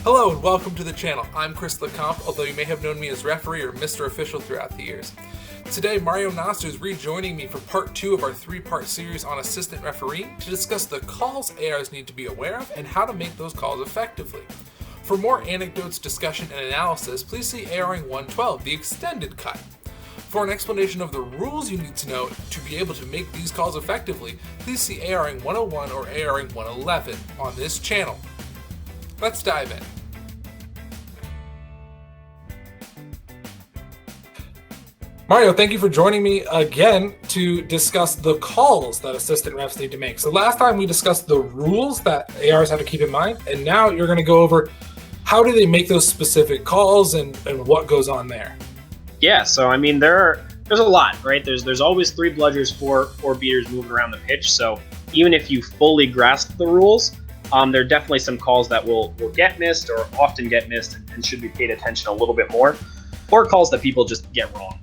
Hello and welcome to the channel. I'm Chris LeComp, although you may have known me as referee or Mr. Official throughout the years. Today, Mario Nasta is rejoining me for part 2 of our 3-part series on assistant refereeing to discuss the calls ARs need to be aware of and how to make those calls effectively. For more anecdotes, discussion, and analysis, please see ARing 112, the extended cut. For an explanation of the rules you need to know to be able to make these calls effectively, please see ARing 101 or ARing 111 on this channel. Let's dive in. Mario, thank you for joining me again to discuss the calls that assistant refs need to make. So last time we discussed the rules that ARs have to keep in mind, and now you're going to go over how do they make those specific calls and what goes on there. Yeah, so I mean there's a lot, right? There's always 3 bludgers, 4 beaters moving around the pitch. So even if you fully grasp the rules, there are definitely some calls that will get missed or often get missed and should be paid attention a little bit more, or calls that people just get wrong.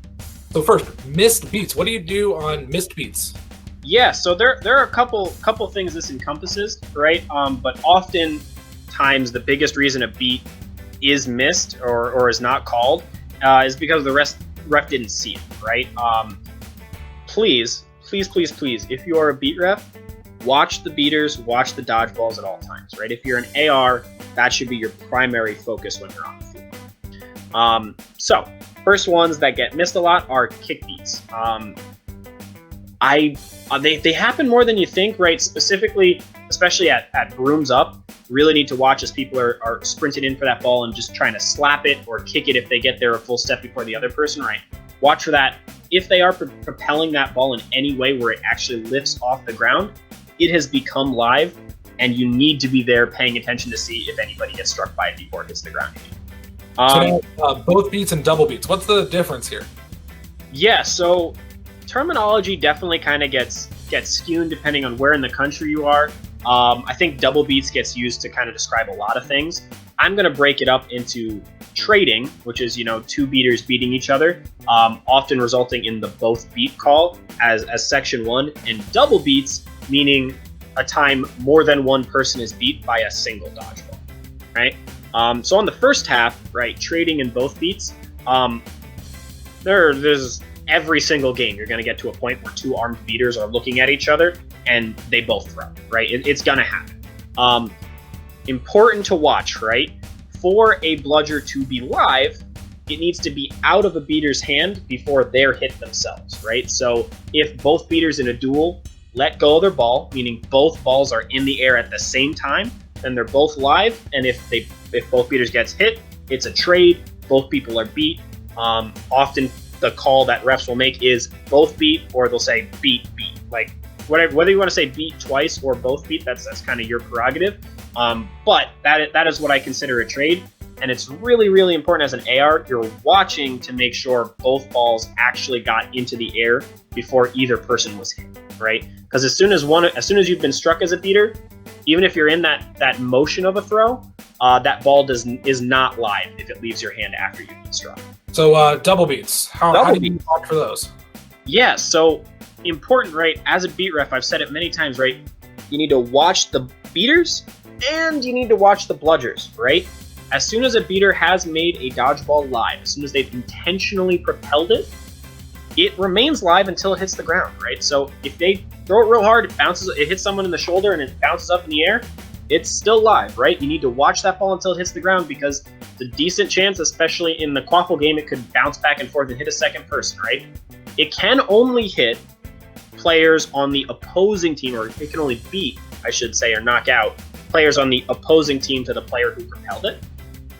So first, missed beats. What do you do on missed beats? Yeah, so there are a couple things this encompasses, right? But oftentimes the biggest reason a beat is missed or is not called is because the ref didn't see it, right? Please, if you are a beat ref, watch the beaters, watch the dodgeballs at all times, right? If you're an AR, that should be your primary focus when you're on the field. So first ones that get missed a lot are kick beats. They happen more than you think, right? Specifically, especially at brooms up, really need to watch as people are sprinting in for that ball and just trying to slap it or kick it if they get there a full step before the other person, right? Watch for that. If they are propelling that ball in any way where it actually lifts off the ground, it has become live, and you need to be there paying attention to see if anybody gets struck by it before it hits the ground. So both beats and double beats. What's the difference here? Yeah, so terminology definitely kind of gets skewed depending on where in the country you are. I think double beats gets used to kind of describe a lot of things. I'm going to break it up into trading, which is 2 beaters beating each other, often resulting in the both beat call as section 1, and double beats meaning a time more than one person is beat by a single dodgeball, right? So on the first half, right, trading and both beats, there's every single game you're going to get to a point where 2 armed beaters are looking at each other and they both throw, right? It's going to happen. Important to watch, right? For a bludger to be live, it needs to be out of a beater's hand before they're hit themselves, right? So if both beaters in a duel let go of their ball, meaning both balls are in the air at the same time, then they're both live, and if both beaters gets hit, it's a trade. Both people are beat. Often the call that refs will make is both beat, or they'll say beat. Like whether you want to say beat twice or both beat, that's kind of your prerogative. But that is what I consider a trade, and it's really important as an AR. You're watching to make sure both balls actually got into the air before either person was hit, right? Because as soon as you've been struck as a beater, even if you're in that motion of a throw, that ball is not live if it leaves your hand after you've been struck. So double beats. How do you watch for those? Yeah, so important, right? As a beat ref, I've said it many times, right? You need to watch the beaters and you need to watch the bludgers, right? As soon as a beater has made a dodgeball live, as soon as they've intentionally propelled it, it remains live until it hits the ground, right? So if they throw it real hard, it hits someone in the shoulder and it bounces up in the air, it's still live, right? You need to watch that ball until it hits the ground, because the decent chance, especially in the quaffle game, it could bounce back and forth and hit a second person, right? It can only hit players on the opposing team, or it can only beat, I should say, or knock out players on the opposing team to the player who propelled it.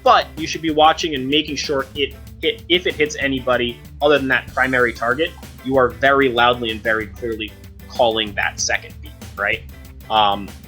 But you should be watching and making sure if it hits anybody other than that primary target, you are very loudly and very clearly calling that second beat, right?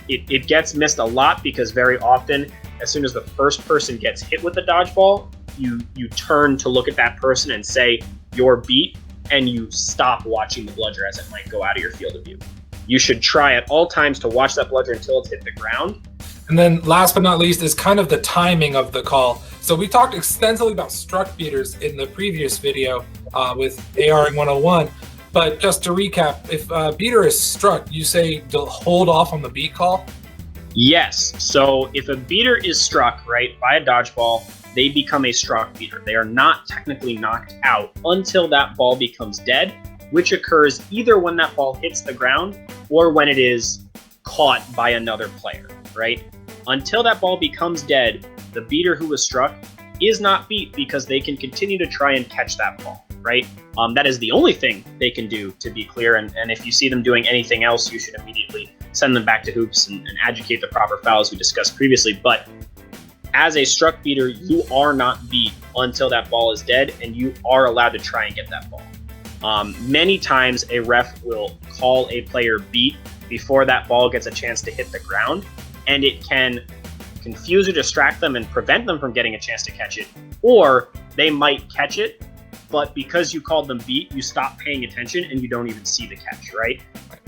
It gets missed a lot because very often, as soon as the first person gets hit with the dodgeball, you turn to look at that person and say you're beat, and you stop watching the bludger as it might go out of your field of view. You should try at all times to watch that bludger until it's hit the ground. And then last but not least is kind of the timing of the call. So we talked extensively about struck beaters in the previous video with ARing 101. But just to recap, if a beater is struck, you say to hold off on the beat call? Yes. So if a beater is struck, right, by a dodgeball, they become a struck beater. They are not technically knocked out until that ball becomes dead, which occurs either when that ball hits the ground or when it is caught by another player, right? Until that ball becomes dead, the beater who was struck is not beat because they can continue to try and catch that ball, right? That is the only thing they can do, to be clear. And if you see them doing anything else, you should immediately send them back to hoops and adjudicate the proper fouls we discussed previously. But as a struck beater, you are not beat until that ball is dead, and you are allowed to try and get that ball. Many times a ref will call a player beat before that ball gets a chance to hit the ground, and it can confuse or distract them and prevent them from getting a chance to catch it. Or they might catch it, but because you called them beat, you stop paying attention and you don't even see the catch, right?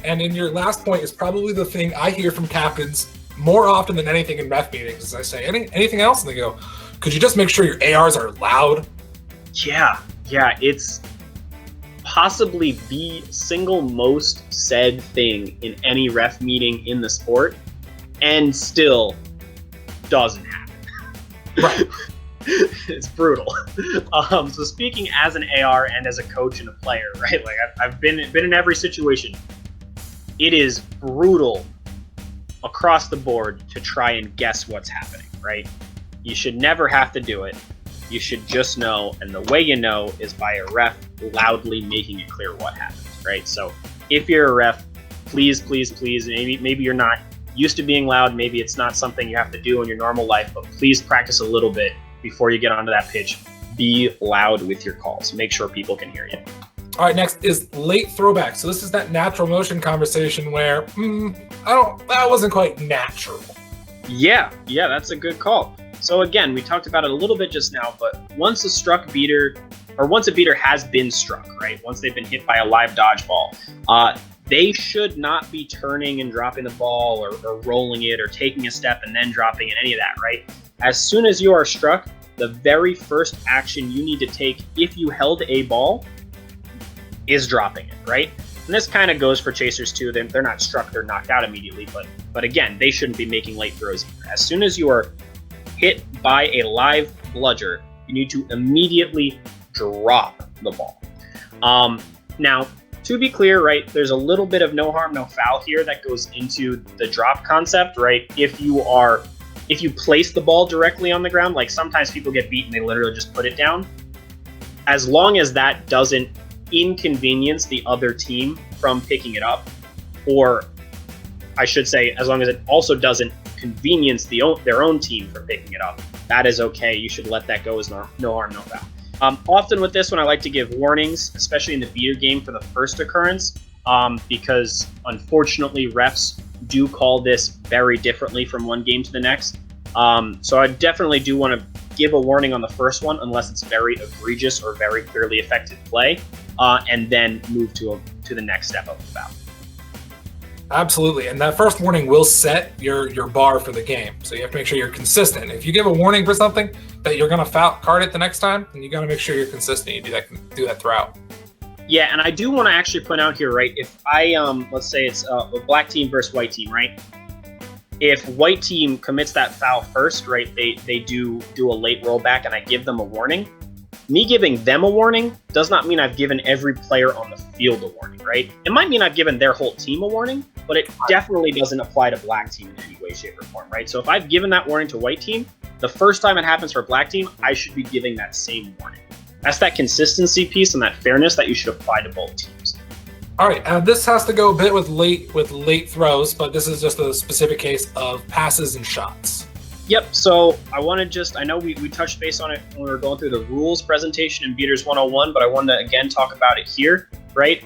And in your last point is probably the thing I hear from captains more often than anything in ref meetings. As I say, anything else? And they go, could you just make sure your ARs are loud? Yeah, it's possibly the single most said thing in any ref meeting in the sport, and still doesn't happen. Right. It's brutal. So speaking as an AR and as a coach and a player, right? Like I've been in every situation. It is brutal across the board to try and guess what's happening, right? You should never have to do it. You should just know, and the way you know is by a ref loudly making it clear what happens, right? So if you're a ref, please, maybe you're not used to being loud, maybe it's not something you have to do in your normal life, but please practice a little bit before you get onto that pitch. Be loud with your calls. Make sure people can hear you. All right, next is late throwback. So this is that natural motion conversation where that wasn't quite natural. Yeah, that's a good call. So again, we talked about it a little bit just now, but once a beater has been struck, right? Once they've been hit by a live dodgeball, they should not be turning and dropping the ball or rolling it or taking a step and then dropping it, any of that, right? As soon as you are struck, the very first action you need to take if you held a ball is dropping it, right? And this kind of goes for chasers too. They're not struck, they're knocked out immediately, but again, they shouldn't be making late throws either. As soon as you are hit by a live bludger, you need to immediately drop the ball. Now, to be clear, right, there's a little bit of no harm, no foul here that goes into the drop concept, right? If you place the ball directly on the ground, like sometimes people get beat and they literally just put it down, as long as that doesn't inconvenience the other team from picking it up, or I should say, as long as it also doesn't convenience their own team from picking it up, that is okay. You should let that go as no harm, no foul. Often with this one, I like to give warnings, especially in the beater game for the first occurrence, because unfortunately refs do call this very differently from one game to the next. So I definitely do want to give a warning on the first one unless it's very egregious or very clearly affected play, and then move to the next step of the foul. Absolutely, and that first warning will set your bar for the game. So you have to make sure you're consistent. If you give a warning for something that you're going to foul card it the next time, then you got to make sure you're consistent. You do that throughout. Yeah, and I do want to actually point out here, right? If I let's say it's a black team versus white team, right? If white team commits that foul first, right? They do a late rollback, and I give them a warning. Me giving them a warning does not mean I've given every player on the field a warning, right? It might mean I've given their whole team a warning, but it definitely doesn't apply to black team in any way, shape, or form, right? So if I've given that warning to white team, the first time it happens for black team, I should be giving that same warning. That's that consistency piece and that fairness that you should apply to both teams. All right, this has to go a bit with late throws, but this is just a specific case of passes and shots. Yep, so I know we touched base on it when we were going through the rules presentation in Beaters 101, but I wanted to again talk about it here, right?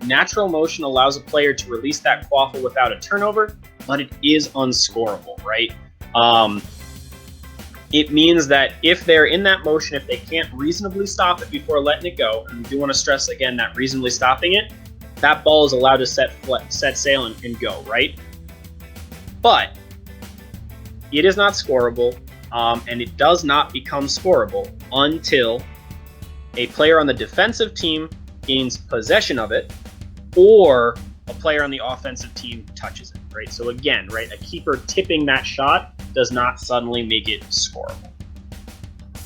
Natural motion allows a player to release that quaffle without a turnover, but it is unscorable, right? It means that if they're in that motion, if they can't reasonably stop it before letting it go, and we do want to stress again that reasonably stopping it, that ball is allowed to set sail and go, right? But it is not scorable, and it does not become scorable until a player on the defensive team gains possession of it, or a player on the offensive team touches it, right? So again, right, a keeper tipping that shot does not suddenly make it scoreable.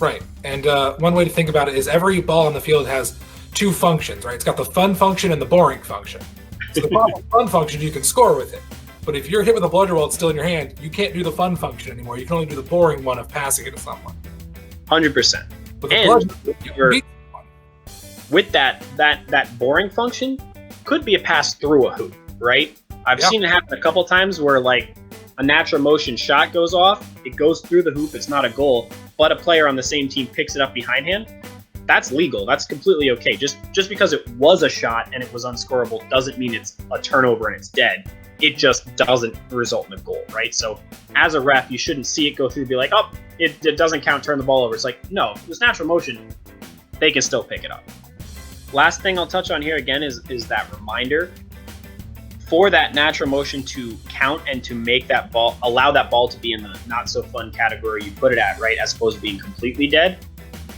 Right. And one way to think about it is every ball on the field has two functions, right? It's got the fun function and the boring function. So the fun function, you can score with it. But if you're hit with a bludger while it's still in your hand, you can't do the fun function anymore. You can only do the boring one of passing it to someone. 100%. With that boring function could be a pass through a hoop, right? I've seen it happen a couple times where like a natural motion shot goes off, it goes through the hoop, it's not a goal, but a player on the same team picks it up behind him. That's legal. That's completely okay. Just because it was a shot and it was unscorable doesn't mean it's a turnover and it's dead. It just doesn't result in a goal, right? So as a ref, you shouldn't see it go through and be like, oh, it doesn't count, turn the ball over. It's like, no, if it's natural motion, they can still pick it up. Last thing I'll touch on here again is that reminder. For that natural motion to count and to make that ball, allow that ball to be in the not so fun category you put it at, right, as opposed to being completely dead,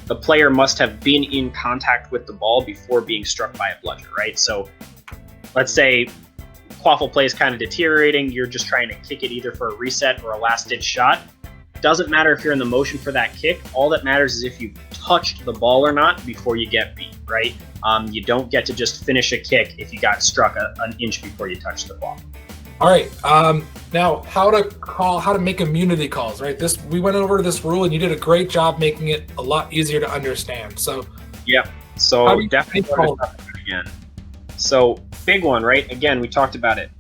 the player must have been in contact with the ball before being struck by a bludger, right? So let's say quaffle play is kind of deteriorating, you're just trying to kick it either for a reset or a last-ditch shot. Doesn't matter if you're in the motion for that kick. All that matters is if you touched the ball or not before you get beat, right? You don't get to just finish a kick if you got struck an inch before you touched the ball. All right. Now, how to make immunity calls, right? We went over this rule, and you did a great job making it a lot easier to understand. So, yeah. So definitely again. So big one, right? Again, we talked about it.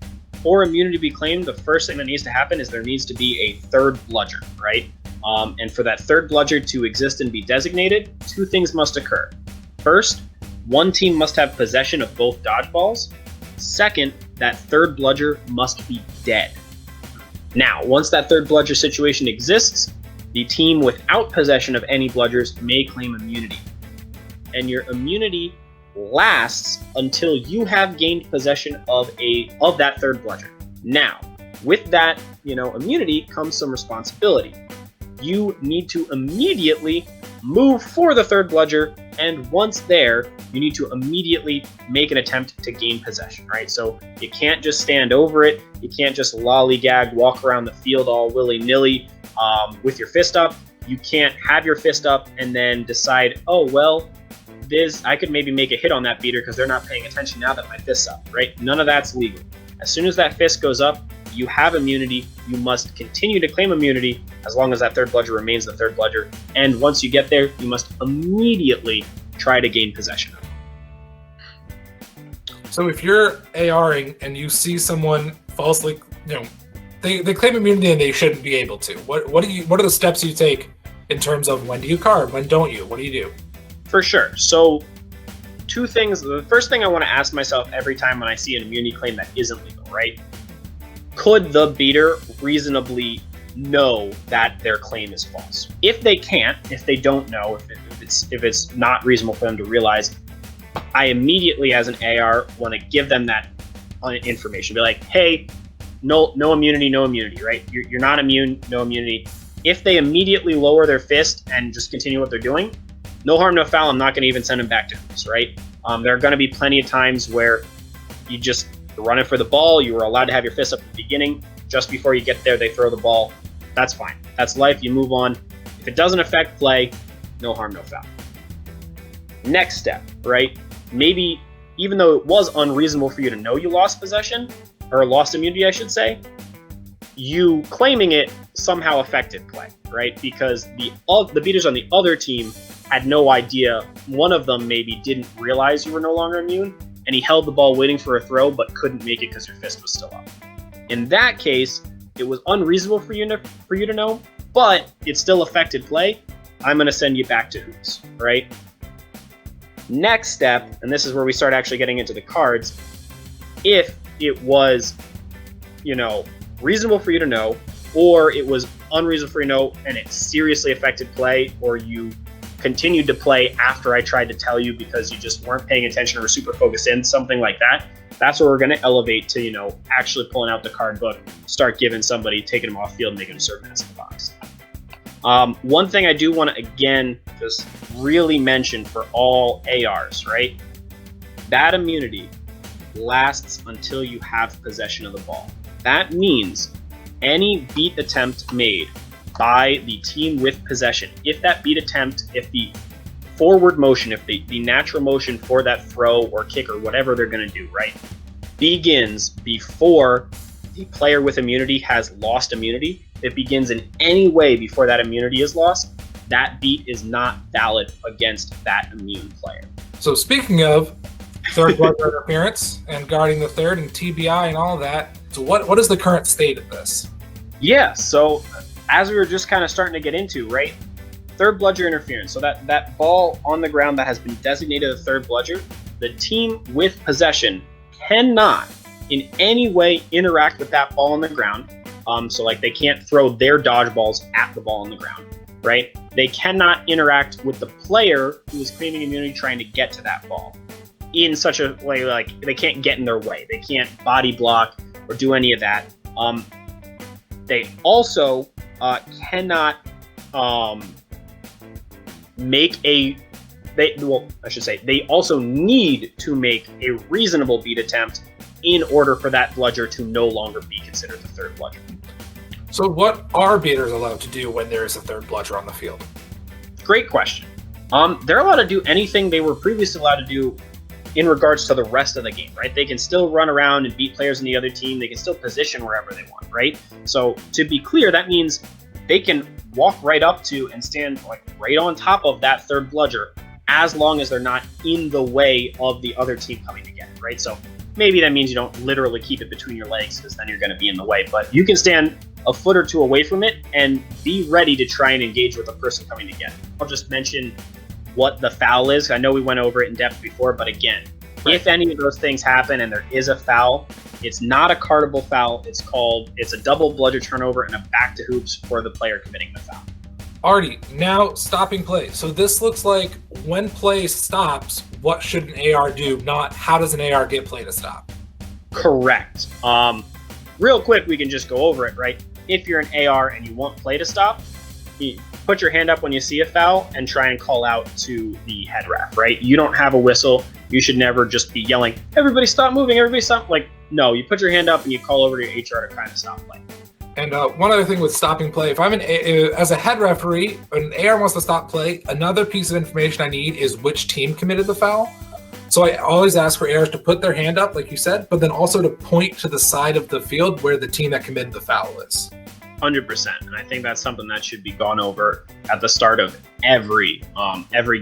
For immunity to be claimed, the first thing that needs to happen is there needs to be a third bludger, right? And for that third bludger to exist and be designated, two things must occur. First, one team must have possession of both dodgeballs. Second, that third bludger must be dead. Now, once that third bludger situation exists, the team without possession of any bludgers may claim immunity. And your immunity lasts until you have gained possession of that third bludger. Now, with that, immunity comes some responsibility. You need to immediately move for the third bludger, and once there, you need to immediately make an attempt to gain possession, right? So you can't just stand over it. You can't just lollygag, walk around the field all willy-nilly with your fist up. You can't have your fist up and then decide, oh, well, I could maybe make a hit on that beater because they're not paying attention now that my fist's up, right? None of that's legal. As soon as that fist goes up, you have immunity. You must continue to claim immunity as long as that third bludger remains the third bludger. And once you get there, you must immediately try to gain possession of it. So if you're ARing and you see someone falsely, they claim immunity and they shouldn't be able to. What are the steps you take in terms of when do you card, when don't you? What do you do? For sure. So two things. The first thing I want to ask myself every time when I see an immunity claim that isn't legal, right? Could the beater reasonably know that their claim is false? If they can't, if they don't know, if it's not reasonable for them to realize, I immediately as an AR want to give them that information. Be like, hey, no immunity, right? You're not immune, no immunity. If they immediately lower their fist and just continue what they're doing, no harm, no foul. I'm not going to even send them back to hoops, right? There are going to be plenty of times where you just run it for the ball. You were allowed to have your fist up at the beginning. Just before you get there, they throw the ball. That's fine. That's life. You move on. If it doesn't affect play, no harm, no foul. Next step, right? Maybe even though it was unreasonable for you to know you lost possession, or lost immunity, I should say, you claiming it somehow affected play, right? Because the beaters on the other team had no idea. One of them maybe didn't realize you were no longer immune, and he held the ball waiting for a throw but couldn't make it because your fist was still up. In that case, it was unreasonable for you to know, but it still affected play. I'm going to send you back to hoops, right? Next step, and this is where we start actually getting into the cards, if it was, reasonable for you to know, or it was unreasonable for you to know and it seriously affected play, or you continued to play after I tried to tell you because you just weren't paying attention or were super focused in, something like that, that's where we're going to elevate to, actually pulling out the card book, start giving somebody, taking them off field, making them serve minutes in the box. One thing I do want to, again, just really mention for all ARs, right? That immunity lasts until you have possession of the ball. That means any beat attempt made by the team with possession, if that beat attempt, if the forward motion, if the natural motion for that throw or kick or whatever they're going to do, right, begins before the player with immunity has lost immunity, if it begins in any way before that immunity is lost, that beat is not valid against that immune player. So speaking of third bludger interference and guarding the third and TBI and all of that, so what is the current state of this? Yeah, so as we were just kind of starting to get into, right, third bludger interference. So that ball on the ground that has been designated a third bludger, the team with possession cannot in any way interact with that ball on the ground. So like they can't throw their dodgeballs at the ball on the ground, right? They cannot interact with the player who is claiming immunity trying to get to that ball in such a way, like they can't get in their way. They can't body block or do any of that. They also cannot they also need to make a reasonable beat attempt in order for that bludger to no longer be considered the third bludger. So what are beaters allowed to do when there is a third bludger on the field? Great question. They're allowed to do anything they were previously allowed to do in regards to the rest of the game, right? They can still run around and beat players in the other team. They can still position wherever they want, right? So to be clear, that means they can walk right up to and stand like right on top of that third bludger as long as they're not in the way of the other team coming to get it, right? So maybe that means you don't literally keep it between your legs because then you're going to be in the way, but you can stand a foot or two away from it and be ready to try and engage with the person coming to get it. I'll just mention what the foul is. I know we went over it in depth before, but again, if any of those things happen and there is a foul, it's not a cardable foul. It's a double bludger turnover and a back to hoops for the player committing the foul. Artie, now stopping play. So this looks like when play stops, what should an AR do, not how does an AR get play to stop? Correct. Real quick, we can just go over it, right? If you're an AR and you want play to stop, you put your hand up when you see a foul and try and call out to the head ref, right? You don't have a whistle. You should never just be yelling, everybody stop moving, everybody stop. Like, no, you put your hand up and you call over to your HR to kind of stop play. And one other thing with stopping play, if I'm as a head referee, an AR wants to stop play, another piece of information I need is which team committed the foul. So I always ask for ARs to put their hand up, like you said, but then also to point to the side of the field where the team that committed the foul is. 100%, and I think that's something that should be gone over at the start of every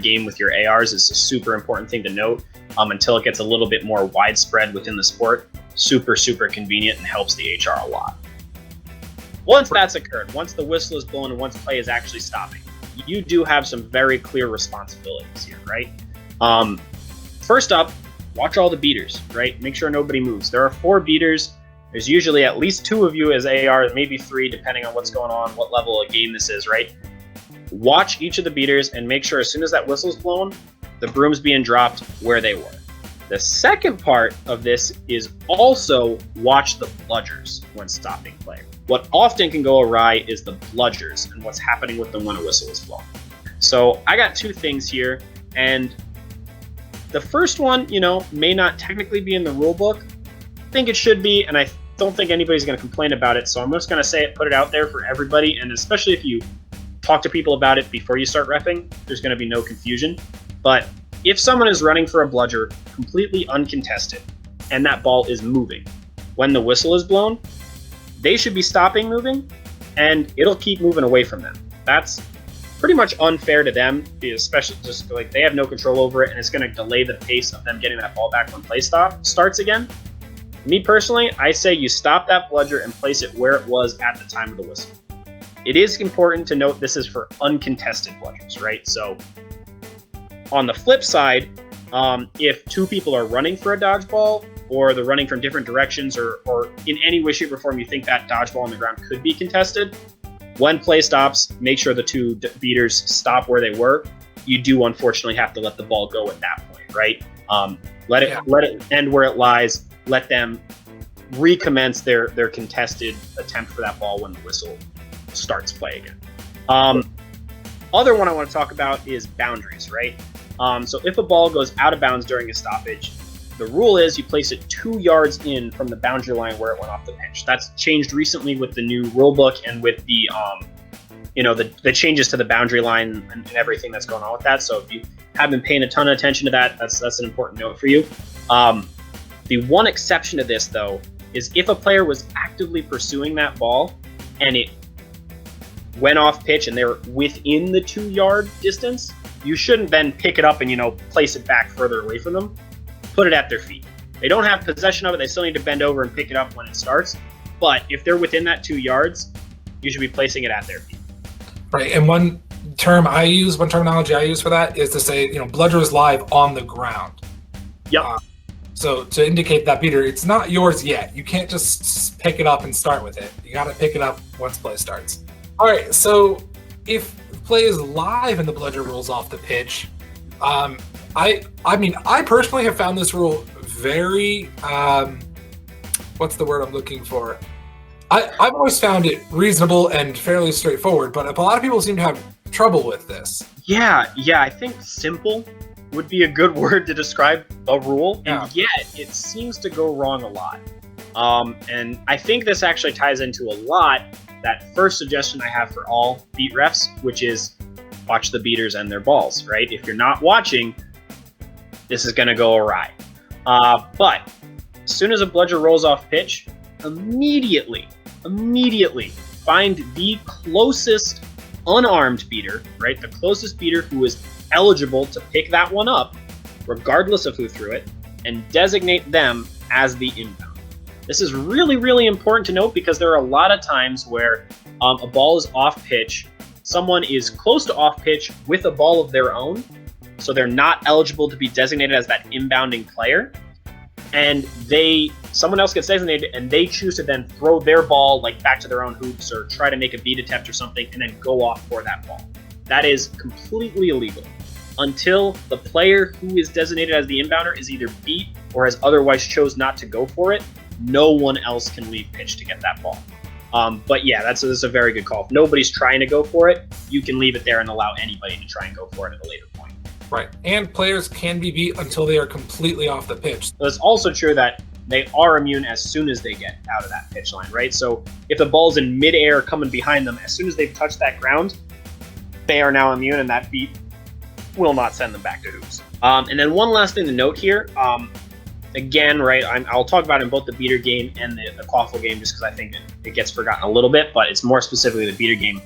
game with your ARs. It's a super important thing to note until it gets a little bit more widespread within the sport. Super, super convenient and helps the HR a lot. Once that's occurred, once the whistle is blown and once play is actually stopping, you do have some very clear responsibilities here, right? First up, watch all the beaters, right? Make sure nobody moves. There are 4 beaters. There's usually at least 2 of you as AR, maybe 3, depending on what's going on, what level of game this is, right? Watch each of the beaters and make sure as soon as that whistle's blown, the broom's being dropped where they were. The second part of this is also watch the bludgers when stopping play. What often can go awry is the bludgers and what's happening with them when a whistle is blown. So I got 2 things here, and the first one, may not technically be in the rule book. I think it should be, and I don't think anybody's going to complain about it, so I'm just going to say it, put it out there for everybody, and especially if you talk to people about it before you start repping, there's going to be no confusion. But if someone is running for a bludger completely uncontested, and that ball is moving, when the whistle is blown, they should be stopping moving, and it'll keep moving away from them. That's pretty much unfair to them, especially just like they have no control over it, and it's going to delay the pace of them getting that ball back when play starts again. Me personally, I say you stop that bludger and place it where it was at the time of the whistle. It is important to note this is for uncontested bludgers, right? So on the flip side, if 2 people are running for a dodgeball, or they're running from different directions, or in any way, shape, or form you think that dodgeball on the ground could be contested, when play stops, make sure the 2 beaters stop where they were. You do unfortunately have to let the ball go at that point, right? Let it end where it lies. Let them recommence their contested attempt for that ball when the whistle starts play again. Other one I want to talk about is boundaries, right? So if a ball goes out of bounds during a stoppage, The rule is you place it 2 yards in from the boundary line where it went off the pitch. That's changed recently with the new rule book and with the the changes to the boundary line and everything that's going on with that. So if you have been paying a ton of attention to that, that's an important note for you. The one exception to this, though, is if a player was actively pursuing that ball and it went off pitch and they're within the 2-yard distance, you shouldn't then pick it up and place it back further away from them. Put it at their feet. They don't have possession of it. They still need to bend over and pick it up when it starts. But if they're within that 2 yards, you should be placing it at their feet. Right. And one terminology I use for that is to say, bludger is live on the ground. Yep. So to indicate that beater, it's not yours yet. You can't just pick it up and start with it. You got to pick it up once play starts. All right. So if play is live and the bludger rolls off the pitch, I personally have found this rule very, what's the word I'm looking for? I've always found it reasonable and fairly straightforward, but a lot of people seem to have trouble with this. Yeah, I think simple would be a good word to describe a rule, and yet it seems to go wrong a lot. And I think this actually ties into a lot that first suggestion I have for all beat refs, which is watch the beaters and their balls, right? If you're not watching, this is going to go awry. But as soon as a bludger rolls off pitch, immediately find the closest unarmed beater, right? The closest beater who is eligible to pick that one up, regardless of who threw it, and designate them as the inbound. This is really, really important to note because there are a lot of times where a ball is off pitch, someone is close to off pitch with a ball of their own, so they're not eligible to be designated as that inbounding player, and someone else gets designated and they choose to then throw their ball back to their own hoops or try to make a beat attempt or something and then go off for that ball. That is completely illegal until the player who is designated as the inbounder is either beat or has otherwise chose not to go for it. No one else can leave pitch to get that ball. But yeah, that's a very good call. If nobody's trying to go for it, you can leave it there and allow anybody to try and go for it at a later point. Right. And players can be beat until they are completely off the pitch. So it's also true that they are immune as soon as they get out of that pitch line, right? So if the ball's in midair coming behind them, as soon as they've touched that ground, they are now immune and that beat will not send them back to hoops. And then one last thing to note here, again, right, I'll talk about it in both the beater game and the quaffle game just because I think it gets forgotten a little bit, but it's more specifically the beater game.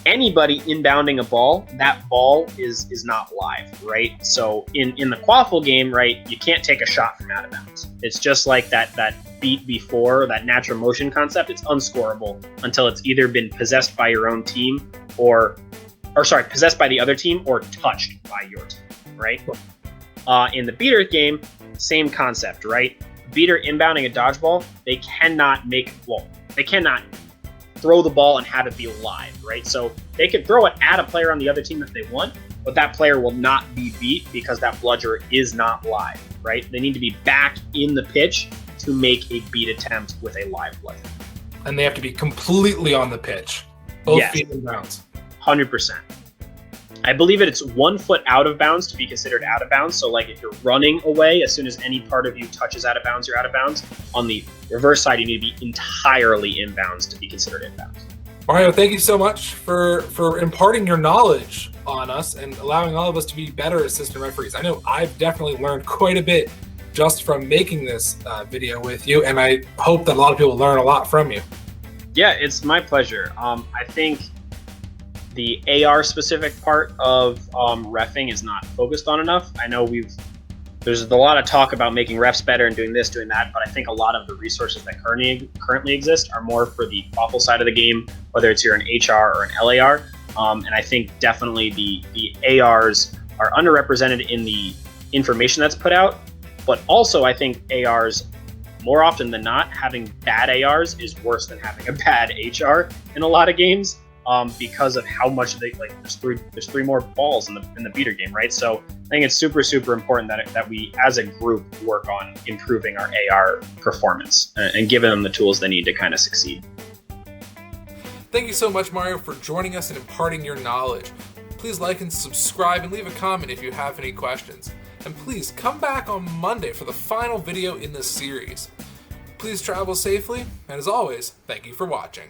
Anybody inbounding a ball, that ball is not live, right? So in the quaffle game, right, you can't take a shot from out of bounds. It's just like that beat before, that natural motion concept. It's unscorable until it's either been possessed by your own team possessed by the other team or touched by your team, right? In the beater game, same concept, right? Beater inbounding a dodgeball, they cannot throw the ball and have it be live, right? So they can throw it at a player on the other team if they want, but that player will not be beat because that bludger is not live, right? They need to be back in the pitch to make a beat attempt with a live bludger. And they have to be completely on the pitch. Both feet in bounds. 100%. I believe it's 1 foot out of bounds to be considered out of bounds. So if you're running away, as soon as any part of you touches out of bounds, you're out of bounds. On the reverse side, you need to be entirely in bounds to be considered in bounds. Mario, thank you so much for imparting your knowledge on us and allowing all of us to be better assistant referees. I know I've definitely learned quite a bit just from making this video with you, and I hope that a lot of people learn a lot from you. Yeah, it's my pleasure. I think the AR specific part of reffing is not focused on enough. I know there's a lot of talk about making refs better and doing this, doing that, but I think a lot of the resources that currently exist are more for the quaffle side of the game, whether it's you're an HR or an LAR. And I think definitely the ARs are underrepresented in the information that's put out, but also I think ARs, more often than not, having bad ARs is worse than having a bad HR in a lot of games. Because of how much there's three more balls in the beater game, right? So I think it's super, super important that we as a group work on improving our AR performance and giving them the tools they need to kind of succeed. Thank you so much, Mario, for joining us and imparting your knowledge. Please like and subscribe and leave a comment if you have any questions. and please come back on Monday for the final video in this series. Please travel safely, and as always, thank you for watching.